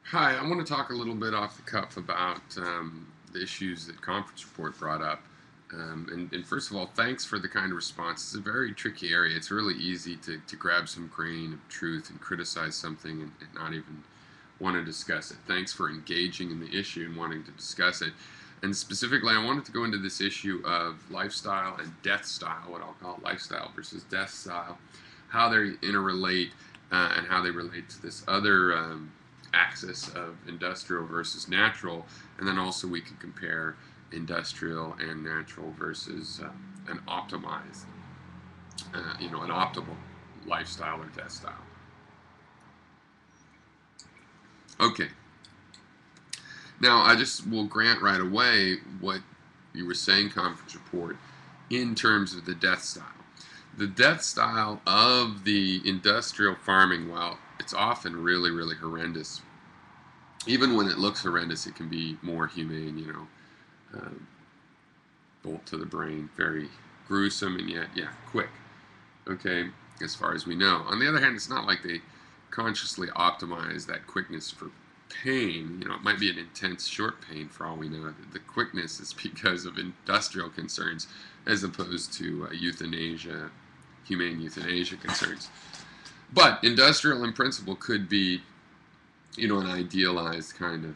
Hi, I want to talk a little bit off the cuff about the issues that conference report brought up. And first of all, thanks for the kind of response. It's a very tricky area. It's really easy to grab some grain of truth and criticize something and not even want to discuss it. Thanks for engaging in the issue and wanting to discuss it. And specifically, I wanted to go into this issue of lifestyle and death style, what I'll call lifestyle versus death style, how they interrelate and how they relate to this other axis of industrial versus natural, and then also we can compare industrial and natural versus an optimized, an optimal lifestyle or death style. Okay, now I just will grant right away what you were saying, conference report, in terms of the death style. The death style of the industrial farming, well, it's often really, really horrendous. Even when it looks horrendous, it can be more humane, bolt to the brain, very gruesome, and yet, yeah, quick, okay, as far as we know. On the other hand, it's not like they consciously optimize that quickness for pain. It might be an intense short pain for all we know. The quickness is because of industrial concerns as opposed to euthanasia, humane euthanasia concerns. But industrial in principle could be, an idealized kind of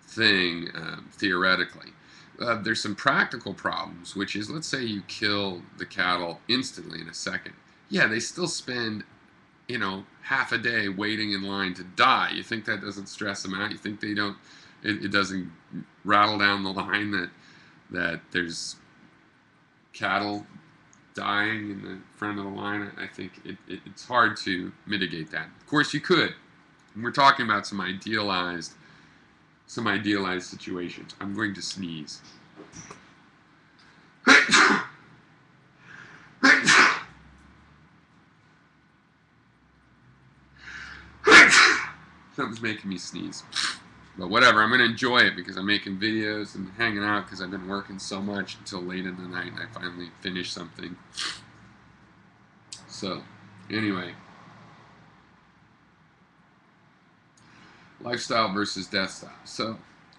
thing theoretically. There's some practical problems, which is, let's say you kill the cattle instantly in a second. Yeah, they still spend, half a day waiting in line to die. You think that doesn't stress them out? You think they don't? It doesn't rattle down the line that there's cattle dying in the front of the line? I think it's hard to mitigate that. Of course, you could. We're talking about some idealized situations. I'm going to sneeze. Something's making me sneeze. But whatever, I'm going to enjoy it because I'm making videos and hanging out because I've been working so much until late in the night and I finally finished something. So, anyway. Lifestyle versus death style. So,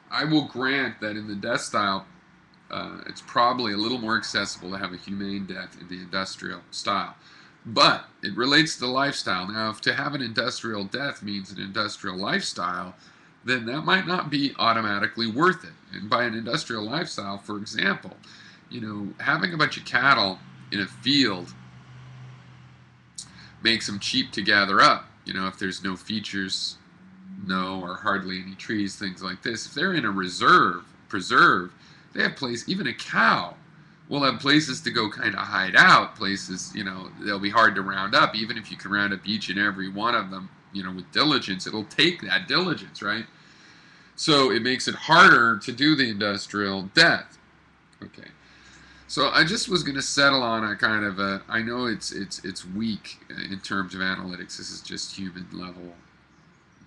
I will grant that in the death style, it's probably a little more accessible to have a humane death in the industrial style. But it relates to lifestyle. Now, if to have an industrial death means an industrial lifestyle, then that might not be automatically worth it. And by an industrial lifestyle, for example, having a bunch of cattle in a field makes them cheap to gather up. If there's no features, no or hardly any trees, things like this. If they're in a preserve, they have place. Even a cow will have places to go kind of hide out, places, they'll be hard to round up. Even if you can round up each and every one of them, with diligence, it'll take that diligence, right? So it makes it harder to do the industrial death. Okay. So I just was going to settle on a kind of a, I know it's weak in terms of analytics. This is just human level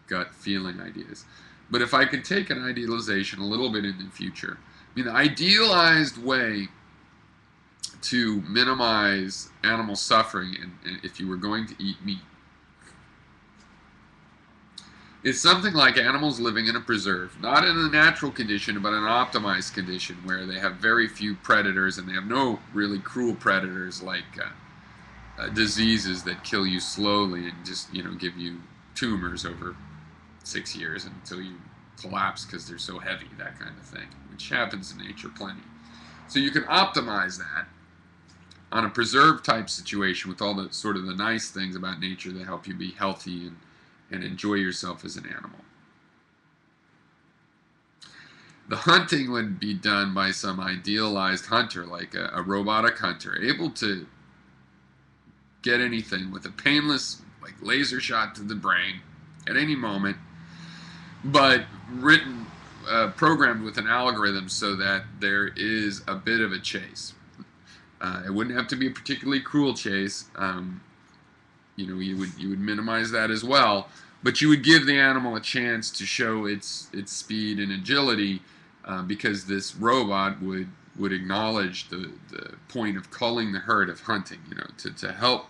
gut feeling ideas. But if I could take an idealization a little bit in the future, the idealized way to minimize animal suffering, and if you were going to eat meat, is something like animals living in a preserve, not in a natural condition, but an optimized condition where they have very few predators and they have no really cruel predators like diseases that kill you slowly and just give you tumors over 6 years until you collapse because they're so heavy, that kind of thing, which happens in nature plenty. So you can optimize that on a preserve type situation with all the sort of the nice things about nature that help you be healthy and enjoy yourself as an animal. The hunting would be done by some idealized hunter, like a robotic hunter, able to get anything with a painless, like laser shot to the brain at any moment, but programmed with an algorithm so that there is a bit of a chase. It wouldn't have to be a particularly cruel chase. You would minimize that as well, but you would give the animal a chance to show its speed and agility, because this robot would acknowledge the point of culling the herd, of hunting, to help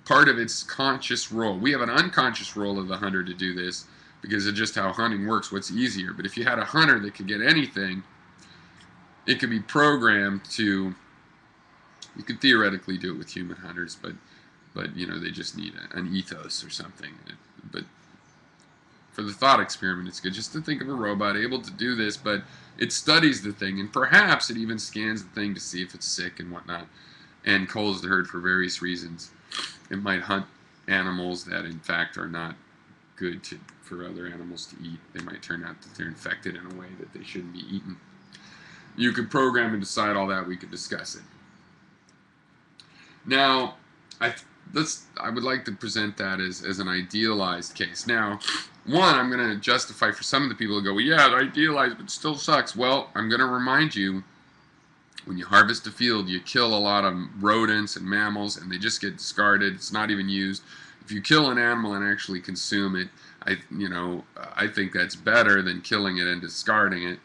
part of its conscious role. We have an unconscious role of the hunter to do this, because of just how hunting works. What's easier? But if you had a hunter that could get anything, it could be programmed to. You could theoretically do it with human hunters, but you know, they just need an ethos or something. But for the thought experiment, it's good just to think of a robot able to do this, but it studies the thing, and perhaps it even scans the thing to see if it's sick and whatnot, and culls the herd for various reasons. It might hunt animals that in fact are not good for other animals to eat. They might turn out that they're infected in a way that they shouldn't be eaten. You could program and decide all that. We could discuss it. Now, I would like to present that as an idealized case. Now, one, I'm going to justify for some of the people who go, well, yeah, idealized, but still sucks. Well, I'm going to remind you, when you harvest a field, you kill a lot of rodents and mammals, and they just get discarded. It's not even used. If you kill an animal and actually consume it, I think that's better than killing it and discarding it.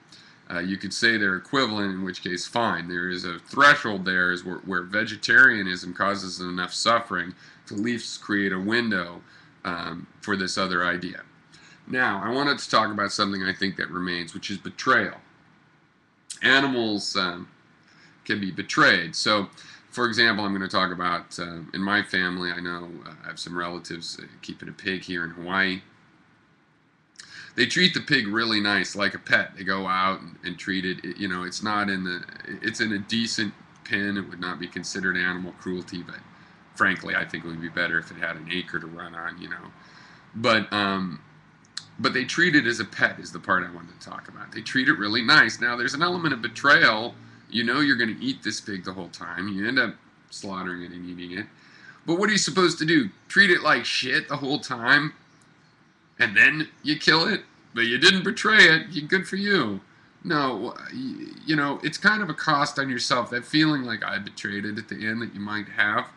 You could say they're equivalent, in which case, fine. There is a threshold there is where vegetarianism causes enough suffering to at least create a window for this other idea. Now, I wanted to talk about something I think that remains, which is betrayal. Animals can be betrayed. So, for example, I'm going to talk about, in my family, I know I have some relatives keeping a pig here in Hawaii. They treat the pig really nice, like a pet. They go out and treat it. You know, it's not it's in a decent pen. It would not be considered animal cruelty, but frankly, I think it would be better if it had an acre to run on, you know. But they treat it as a pet is the part I wanted to talk about. They treat it really nice. Now, there's an element of betrayal. You know you're going to eat this pig the whole time. You end up slaughtering it and eating it. But what are you supposed to do? Treat it like shit the whole time? And then you kill it, but you didn't betray it. Good for you. No, you know, it's kind of a cost on yourself. That feeling like I betrayed it at the end that you might have,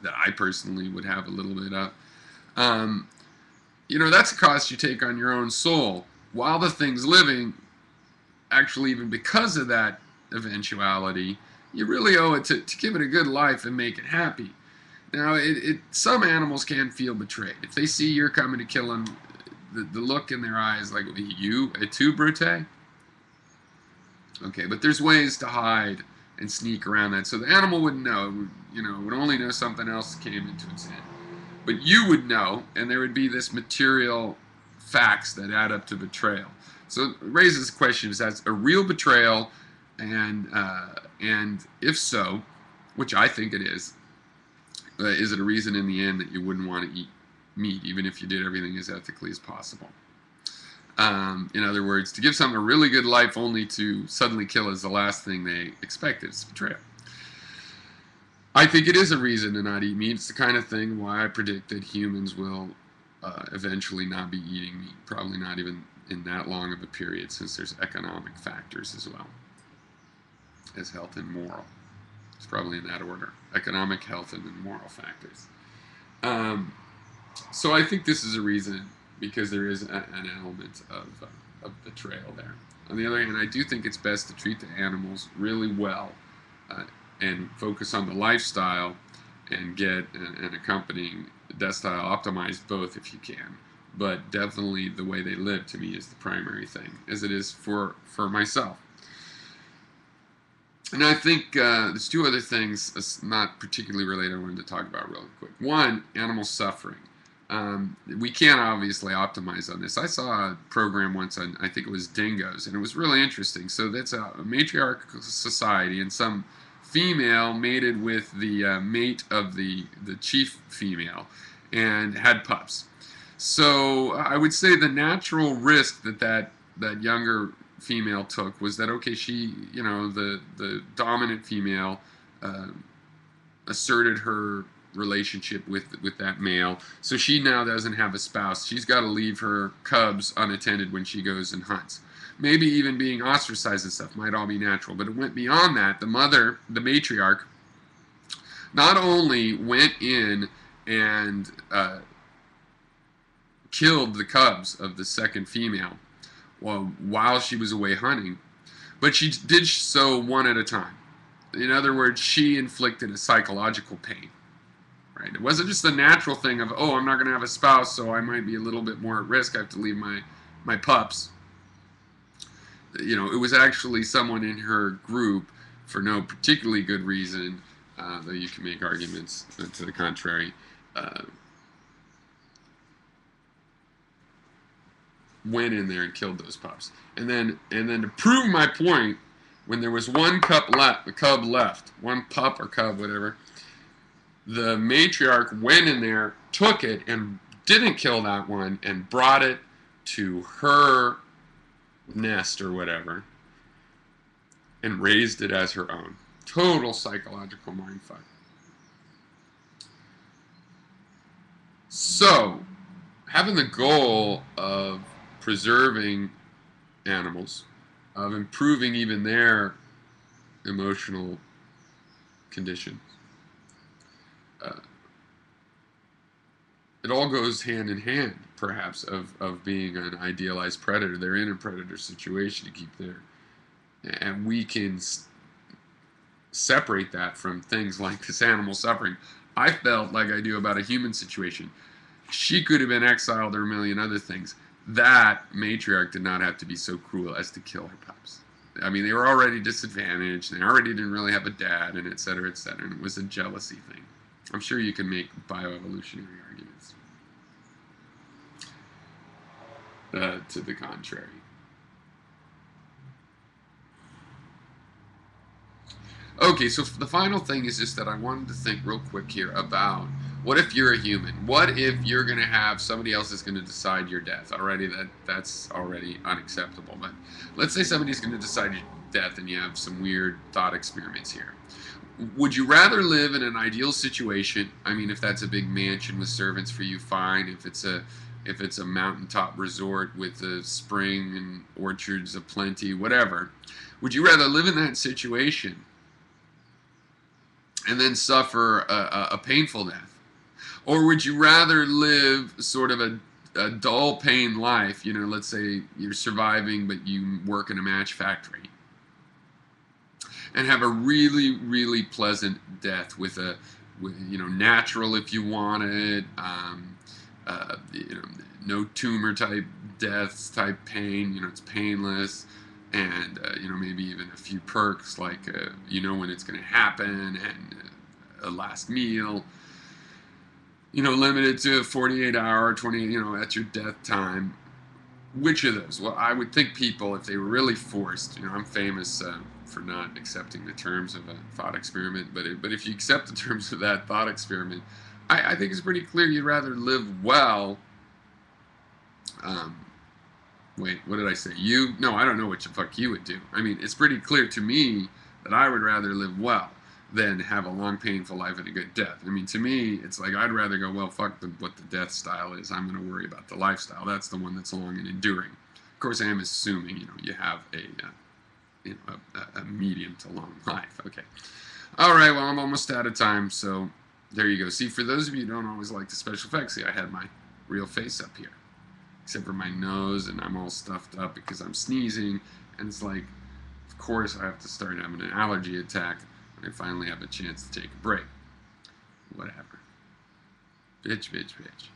that I personally would have a little bit of. You know, that's a cost you take on your own soul. While the thing's living, actually, even because of that eventuality, you really owe it to give it a good life and make it happy. Now, some animals can feel betrayed. If they see you're coming to kill them, the look in their eyes like, you, too, Brute? Okay, but there's ways to hide and sneak around that. So the animal wouldn't know, would only know something else came into its head. But you would know, and there would be this material facts that add up to betrayal. So it raises the question, is that a real betrayal? And if so, which I think it is it a reason in the end that you wouldn't want to eat meat, even if you did everything as ethically as possible? In other words, to give someone a really good life only to suddenly kill is the last thing they expected. It's betrayal. I think it is a reason to not eat meat. It's the kind of thing why I predict that humans will eventually not be eating meat, probably not even in that long of a period, since there's economic factors as well as health and moral. It's probably in that order: economic, health, and then moral factors. So I think this is a reason, because there is an element of betrayal there. On the other hand, I do think it's best to treat the animals really well and focus on the lifestyle and get an accompanying deathstyle optimized both if you can. But definitely the way they live, to me, is the primary thing, as it is for myself. And I think there's two other things, not particularly related, I wanted to talk about real quick. One, animal suffering. We can't obviously optimize on this. I saw a program once on, I think it was dingoes, and it was really interesting. So that's a matriarchal society, and some female mated with the mate of the chief female and had pups. So I would say the natural risk that younger female took was that, okay, she, the dominant female asserted her relationship with that male, so she now doesn't have a spouse. She's got to leave her cubs unattended when she goes and hunts. Maybe even being ostracized and stuff might all be natural, but it went beyond that. The mother, the matriarch, not only went in and killed the cubs of the second female while she was away hunting, but she did so one at a time. In other words, she inflicted a psychological pain. right? It wasn't just the natural thing of, oh, I'm not going to have a spouse, so I might be a little bit more at risk. I have to leave my pups. You know, it was actually someone in her group, for no particularly good reason, though you can make arguments to the contrary, went in there and killed those pups. And then to prove my point, when there was one cub left, one pup or cub, whatever, the matriarch went in there, took it, and didn't kill that one, and brought it to her nest or whatever, and raised it as her own. Total psychological mindfuck. So, having the goal of preserving animals, of improving even their emotional conditions, it all goes hand in hand, perhaps, of being an idealized predator. They're in a predator situation to keep their... And we can separate that from things like this animal suffering. I felt like I do about a human situation. She could have been exiled or a million other things. That matriarch did not have to be so cruel as to kill her pups. I mean, they were already disadvantaged. They already didn't really have a dad, and et cetera, et cetera. And it was a jealousy thing. I'm sure you can make bioevolutionary arguments to the contrary. Okay, so the final thing is just that I wanted to think real quick here about, what if you're a human? What if you're going to have somebody else is going to decide your death? Already, that's already unacceptable. But let's say somebody's going to decide your death, and you have some weird thought experiments here. Would you rather live in an ideal situation? I mean, if that's a big mansion with servants for you, fine. If it's a mountaintop resort with a spring and orchards aplenty, whatever. Would you rather live in that situation and then suffer a painful death? Or would you rather live sort of a dull pain life? You know, let's say you're surviving, but you work in a match factory, and have a really, really pleasant death with you know, natural if you want it, you know, no tumor type deaths, type pain, you know, it's painless, and you know, maybe even a few perks like you know when it's going to happen, and a last meal, you know, limited to a 48-hour, 20, you know, at your death time. Which of those? Well, I would think people, if they were really forced, you know, I'm famous for not accepting the terms of a thought experiment, but if you accept the terms of that thought experiment, I think it's pretty clear you'd rather live well. Wait, what did I say? You? No, I don't know what the fuck you would do. I mean, it's pretty clear to me that I would rather live well than have a long, painful life and a good death. I mean, to me, it's like I'd rather go, well, fuck what the death style is. I'm going to worry about the lifestyle. That's the one that's long and enduring. Of course, I am assuming, you know, you have a medium to long life. Okay. All right, well, I'm almost out of time, so there you go. See, for those of you who don't always like the special effects, see, I had my real face up here, except for my nose, and I'm all stuffed up because I'm sneezing, and it's like, of course, I have to start having an allergy attack when I finally have a chance to take a break. Whatever. Bitch, bitch, bitch.